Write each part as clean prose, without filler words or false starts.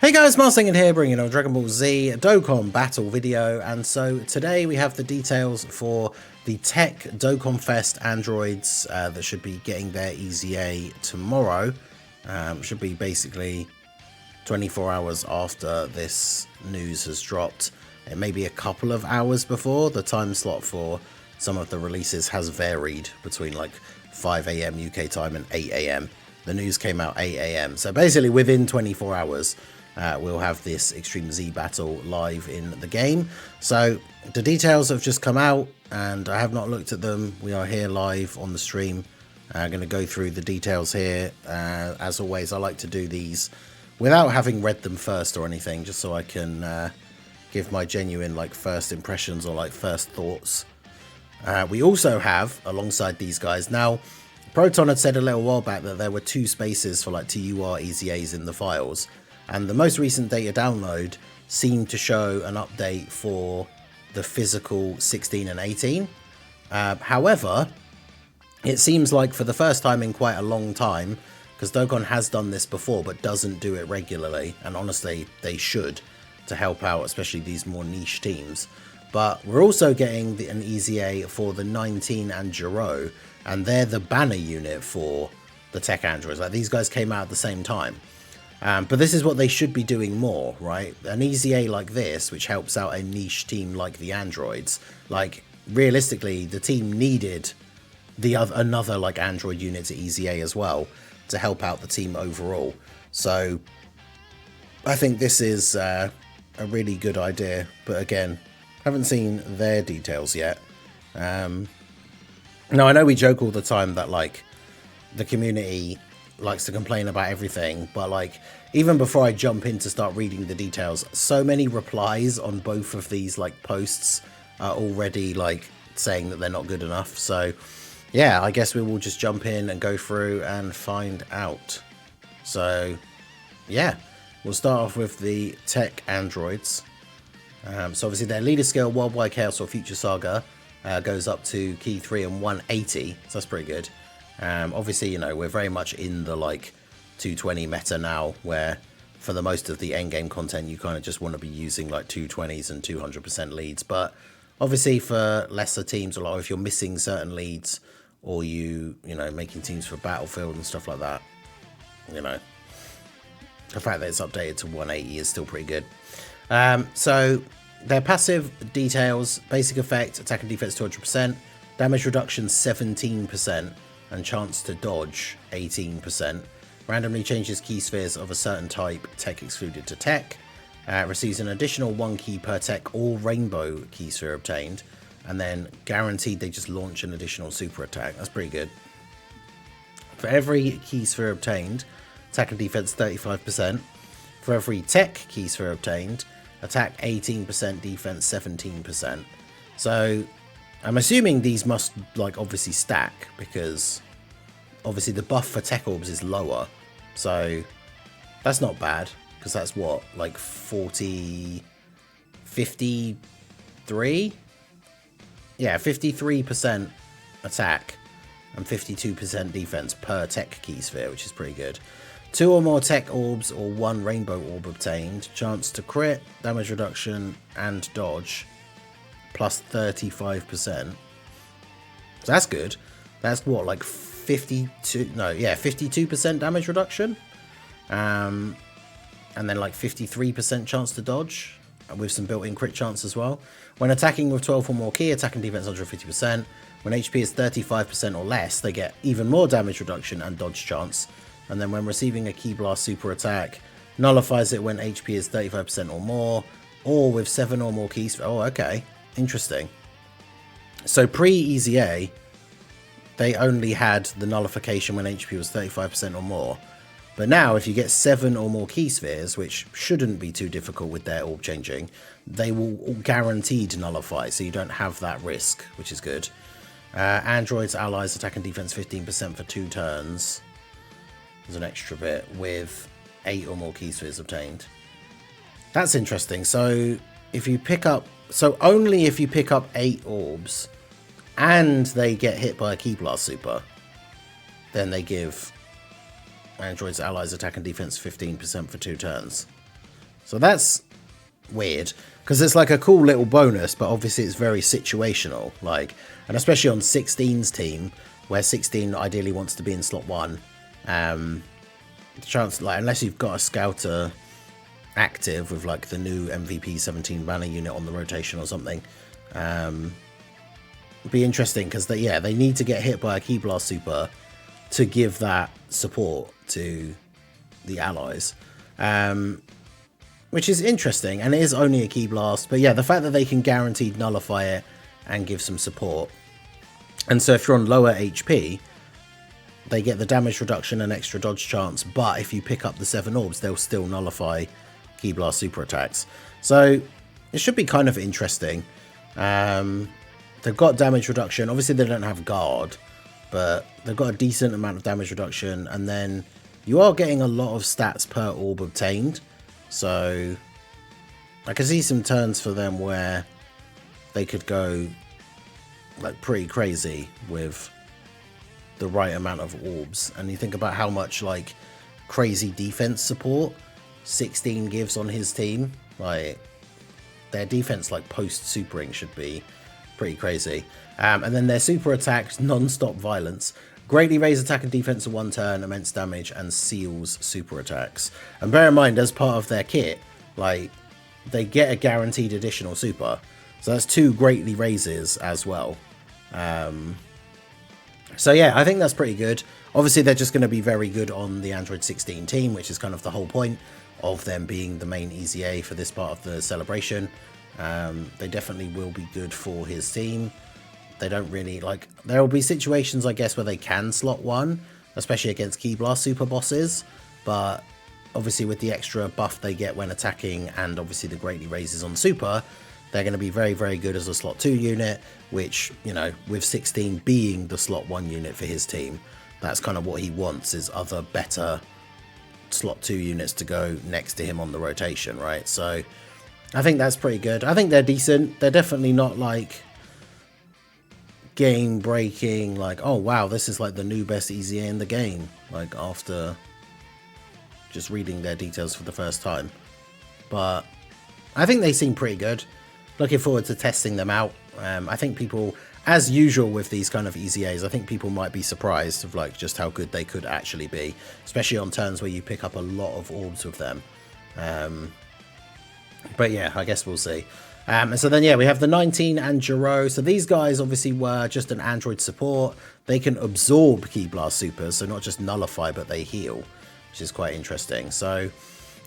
Hey guys, Marsingin here, bringing a Dragon Ball Z Dokkan battle video, and so today we have the details for the TEQ Dokkan Fest androids that should be getting their EZA tomorrow. Should be basically 24 hours after this news has dropped. It may be a couple of hours before. The time slot for some of the releases has varied between like 5 AM UK time and 8 AM. The news came out 8 AM, so basically within 24 hours. We'll have this Extreme Z battle live in the game. So the details have just come out and I have not looked at them. We are here live on the stream. I'm going to go through the details here. As always, I like to do these without having read them first or anything, just so I can give my genuine like first impressions or like first thoughts. We also have, alongside these guys, now Proton had said a little while back that there were 2 spaces for like TUR EZAs in the files. And the most recent data download seemed to show an update for the physical 16 and 18. However, it seems like for the first time in quite a long time, because Dokkan has done this before but doesn't do it regularly, and honestly they should, to help out especially these more niche teams. But we're also getting an EZA for the 19 and Gero, and they're the banner unit for the TEQ androids. Like, these guys came out at the same time. But this is what they should be doing more, right? An EZA like this, which helps out a niche team like the androids. Like, realistically, the team needed another like android unit to EZA as well to help out the team overall. So I think this is a really good idea. But again, haven't seen their details yet. Now, I know we joke all the time that like the community likes to complain about everything, but like even before I jump in to start reading the details, so many replies on both of these like posts are already like saying that they're not good enough. So yeah, I guess we will just jump in and go through and find out. So yeah, we'll start off with the TEQ androids. So obviously their leader skill, Worldwide Chaos or Future Saga, goes up to key 3 and 180, so that's pretty good. Obviously, you know, we're very much in the like 220 meta now, where for the most of the endgame content you kind of just want to be using like 220s and 200% leads. But obviously for lesser teams, or like if you're missing certain leads, or you know, making teams for Battlefield and stuff like that, you know, the fact that it's updated to 180 is still pretty good. So their passive details: basic effect, attack and defense 200%, damage reduction 17%, and chance to dodge 18%. Randomly changes key spheres of a certain type, TEQ excluded to TEQ. Receives an additional 1 key per TEQ or rainbow key sphere obtained. And then guaranteed they just launch an additional super attack. That's pretty good. For every key sphere obtained, attack and defense 35%. For every TEQ key sphere obtained, attack 18%, defense 17%. So I'm assuming these must like obviously stack, because obviously the buff for TEQ orbs is lower. So that's not bad, because that's what, like 53? Yeah, 53% attack and 52% defense per TEQ key sphere, which is pretty good. 2 or more TEQ orbs or 1 rainbow orb obtained. Chance to crit, damage reduction, and dodge plus 35%. So that's good. That's what, like 52% damage reduction. And then like 53% chance to dodge, with some built-in crit chance as well. When attacking with 12 or more key, attack and defense 150%. When HP is 35% or less, they get even more damage reduction and dodge chance. And then when receiving a Key Blast super attack, nullifies it when HP is 35% or more, or with 7 or more keys. Oh, okay. Interesting. So pre-EZA, they only had the nullification when HP was 35% or more. But now if you get 7 or more key spheres, which shouldn't be too difficult with their orb changing, they will guaranteed nullify, so you don't have that risk, which is good. Androids, allies, attack and defense 15% for 2 turns. There's an extra bit with 8 or more key spheres obtained. That's interesting. So if you pick up, so only if you pick up 8 orbs and they get hit by a Key Blast super, then they give androids, allies, attack and defense 15% for 2 turns. So that's weird, because it's like a cool little bonus, but obviously it's very situational, like, and especially on 16's team, where 16 ideally wants to be in slot 1, the chance, like, unless you've got a scouter active with like the new MVP 17 banner unit on the rotation or something, be interesting, because they need to get hit by a Ki Blast super to give that support to the allies, which is interesting, and it is only a Ki Blast, but yeah, the fact that they can guaranteed nullify it and give some support, and so if you're on lower HP, they get the damage reduction and extra dodge chance, but if you pick up the 7 orbs, they'll still nullify Ki Blast super attacks. So it should be kind of interesting. They've got damage reduction. Obviously they don't have guard, but they've got a decent amount of damage reduction, and then you are getting a lot of stats per orb obtained. So I can see some turns for them where they could go like pretty crazy with the right amount of orbs. And you think about how much like crazy defense support 16 gives on his team, like their defense like post supering should be pretty crazy. And then their super attacks, non-stop violence, greatly raise attack and defense in 1 turn, immense damage, and seals super attacks. And bear in mind, as part of their kit, like they get a guaranteed additional super, so that's 2 greatly raises as well. So yeah, I think that's pretty good. Obviously they're just going to be very good on the Android 16 team, which is kind of the whole point of them being the main EZA for this part of the celebration. They definitely will be good for his team. They don't really, like, there will be situations, I guess, where they can slot 1, especially against Ki Blast super bosses, but obviously with the extra buff they get when attacking, and obviously the greatly raises on super, they're going to be very, very good as a slot 2 unit, which, you know, with 16 being the slot 1 unit for his team, that's kind of what he wants, is other better slot 2 units to go next to him on the rotation, right? So I think that's pretty good. I think they're decent. They're definitely not like game breaking, like, oh wow, this is like the new best EZA in the game, like after just reading their details for the first time. But I think they seem pretty good. Looking forward to testing them out. I think people, as usual with these kind of EZAs, I think people might be surprised of like just how good they could actually be, especially on turns where you pick up a lot of orbs with them. But yeah, I guess we'll see. And so then, yeah, we have the 19 and Gero. So these guys obviously were just an Android support. They can absorb Ki Blast supers, so not just nullify, but they heal, which is quite interesting. So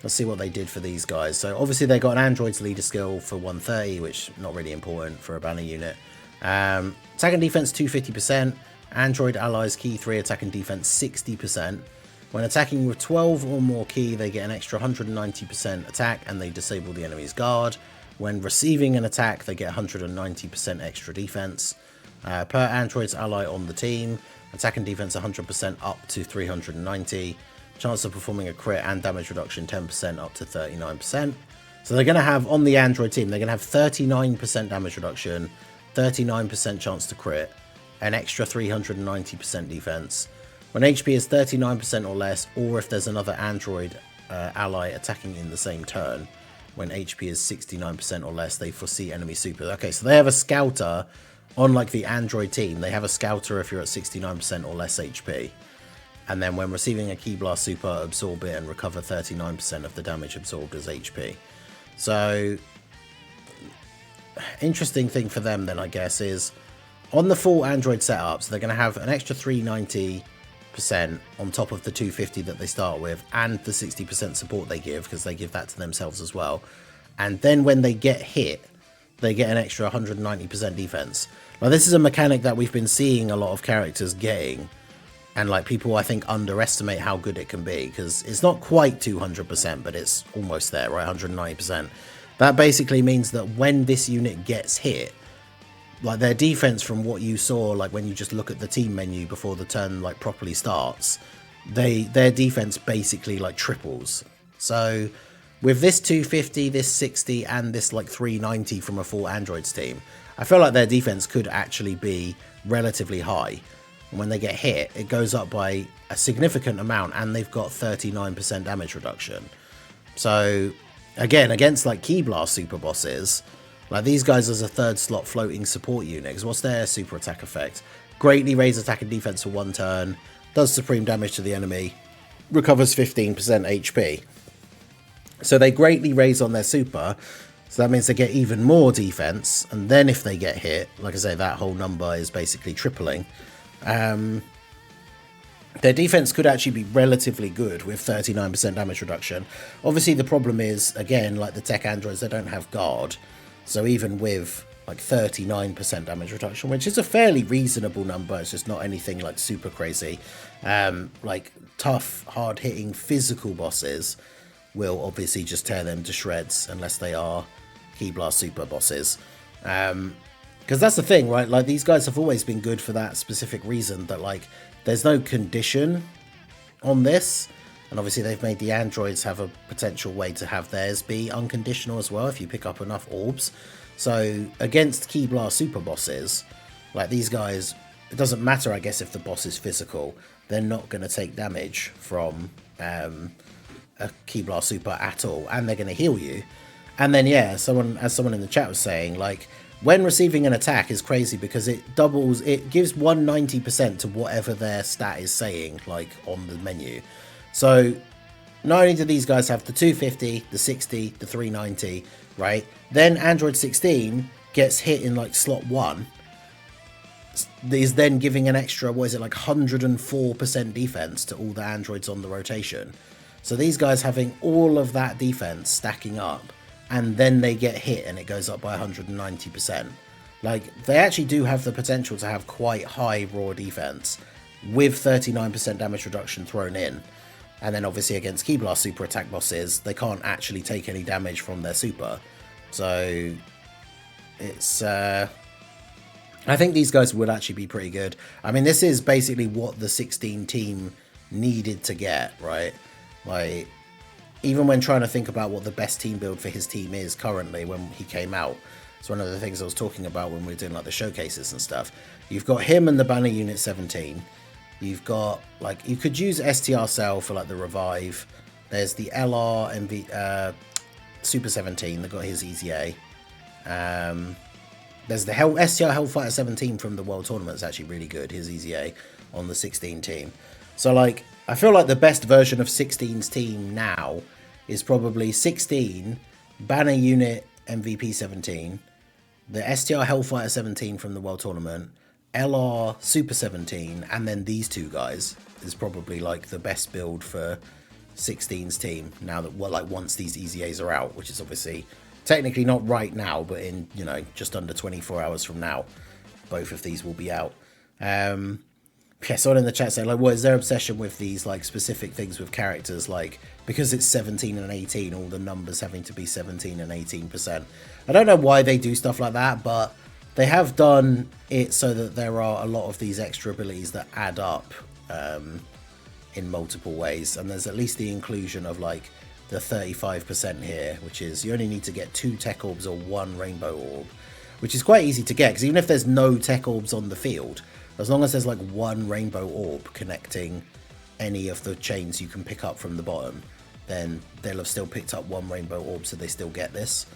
let's see what they did for these guys. So obviously they got an Android's leader skill for 130, which not really important for a banner unit. Attack and defense 250%. Android allies Ki 3 attack and defense 60%. When attacking with 12 or more Ki, they get an extra 190% attack and they disable the enemy's guard. When receiving an attack, they get 190% extra defense. Per Android's ally on the team, attack and defense 100% up to 390. Chance of performing a crit and damage reduction 10% up to 39%. So they're going to have, on the Android team, they're going to have 39% damage reduction, 39% chance to crit, an extra 390% defense. When HP is 39% or less, or if there's another Android ally attacking in the same turn, when HP is 69% or less, they foresee enemy super. Okay, so they have a scouter on like the Android team. They have a scouter if you're at 69% or less HP. And then when receiving a Ki Blast super, absorb it and recover 39% of the damage absorbed as HP. So, interesting thing for them then, I guess, is on the full Android setup, so they're going to have an extra 390% on top of the 250 that they start with, and the 60% support they give, because they give that to themselves as well. And then when they get hit, they get an extra 190% defense. Now, this is a mechanic that we've been seeing a lot of characters getting, and like people, I think, underestimate how good it can be, because it's not quite 200%, but it's almost there, right? 190%. That basically means that when this unit gets hit, like their defense, from what you saw, like when you just look at the team menu before the turn like properly starts, their defense basically like triples. So with this 250, this 60, and this like 390 from a full Androids team, I feel like their defense could actually be relatively high. And when they get hit, it goes up by a significant amount, and they've got 39% damage reduction. So again, against like Key Blast super bosses, like these guys as a third slot floating support unit, 'cause what's their super attack effect? Greatly raise attack and defense for 1 turn, does supreme damage to the enemy, recovers 15% HP. So they greatly raise on their super, so that means they get even more defense, and then if they get hit, like I say, that whole number is basically tripling. Their defense could actually be relatively good with 39% damage reduction. Obviously the problem is, again, like the TEQ androids, they don't have guard, so even with like 39% damage reduction, which is a fairly reasonable number, it's just not anything like super crazy. Like tough, hard-hitting physical bosses will obviously just tear them to shreds unless they are Key Blast super bosses. Because that's the thing, right? Like these guys have always been good for that specific reason that like there's no condition on this. And obviously they've made the androids have a potential way to have theirs be unconditional as well if you pick up enough orbs. So against Key Blast super bosses, like these guys, it doesn't matter, I guess, if the boss is physical. They're not going to take damage from a Key Blast super at all, and they're going to heal you. And then yeah, someone in the chat was saying, like when receiving an attack is crazy because it doubles, it gives 190% to whatever their stat is saying, like on the menu. So not only do these guys have the 250, the 60, the 390, right? Then Android 16 gets hit in like slot 1, is then giving an extra, what is it, like 104% defense to all the androids on the rotation. So these guys having all of that defense stacking up, and then they get hit and it goes up by 190%. Like they actually do have the potential to have quite high raw defense with 39% damage reduction thrown in. And then obviously against Key Blast super attack bosses, they can't actually take any damage from their super. So it's I think these guys would actually be pretty good. I mean, this is basically what the 16 team needed to get, right? Like, even when trying to think about what the best team build for his team is currently when he came out, it's one of the things I was talking about when we were doing like the showcases and stuff. You've got him and the banner unit 17. You've got, like, you could use STR Cell for like the revive. There's the LR and Super 17 that got his EZA. There's the STR Hellfighter 17 from the World Tournament. It's actually really good, his EZA on the 16 team. So like, I feel like the best version of 16's team now is probably 16, Banner Unit MVP 17, the STR Hellfighter 17 from the World Tournament, LR Super 17, and then these two guys is probably like the best build for 16's team now that, well, like once these EZAs are out, which is obviously technically not right now, but in, you know, just under 24 hours from now, both of these will be out. Yeah, someone in the chat saying, like, what is their obsession with these, like, specific things with characters, like, because it's 17 and 18, all the numbers having to be 17 and 18%. I don't know why they do stuff like that, but they have done it so that there are a lot of these extra abilities that add up in multiple ways, and there's at least the inclusion of, like, the 35% here, which is you only need to get 2 TEQ orbs or 1 rainbow orb, which is quite easy to get, because even if there's no TEQ orbs on the field, as long as there's like 1 rainbow orb connecting any of the chains you can pick up from the bottom, then they'll have still picked up 1 rainbow orb, so they still get this.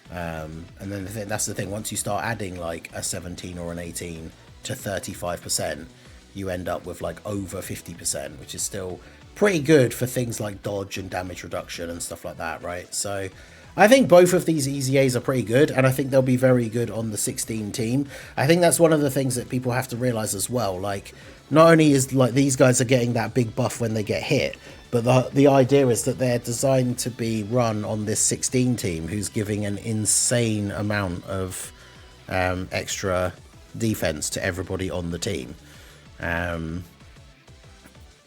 And then that's the thing, once you start adding like a 17 or an 18 to 35%, you end up with like over 50%, which is still pretty good for things like dodge and damage reduction and stuff like that, right? So I think both of these EZAs are pretty good, and I think they'll be very good on the 16 team. I think that's one of the things that people have to realize as well. Like, not only is like these guys are getting that big buff when they get hit, but the idea is that they're designed to be run on this 16 team, who's giving an insane amount of extra defense to everybody on the team.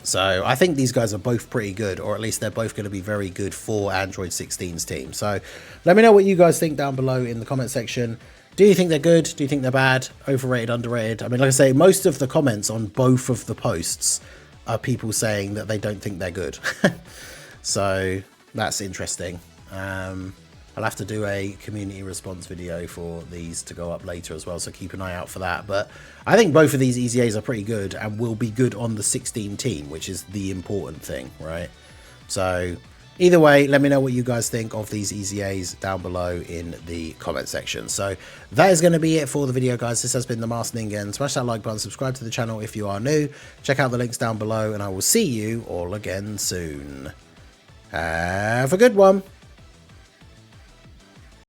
So I think these guys are both pretty good, or at least they're both going to be very good for Android 16's team. So let me know what you guys think down below in the comment section. Do you think they're good? Do you think they're bad? Overrated, underrated? I mean, like I say, most of the comments on both of the posts are people saying that they don't think they're good. So that's interesting. I'll have to do a community response video for these to go up later as well, so keep an eye out for that. But I think both of these EZAs are pretty good and will be good on the 16 team, which is the important thing, right? So Either way, let me know what you guys think of these EZAs down below in the comment section. So that is going to be it for the video, guys. This has been the Master Ningen. Smash that like button, subscribe to the channel if you are new. Check out the links down below, and I will see you all again soon. Have a good one.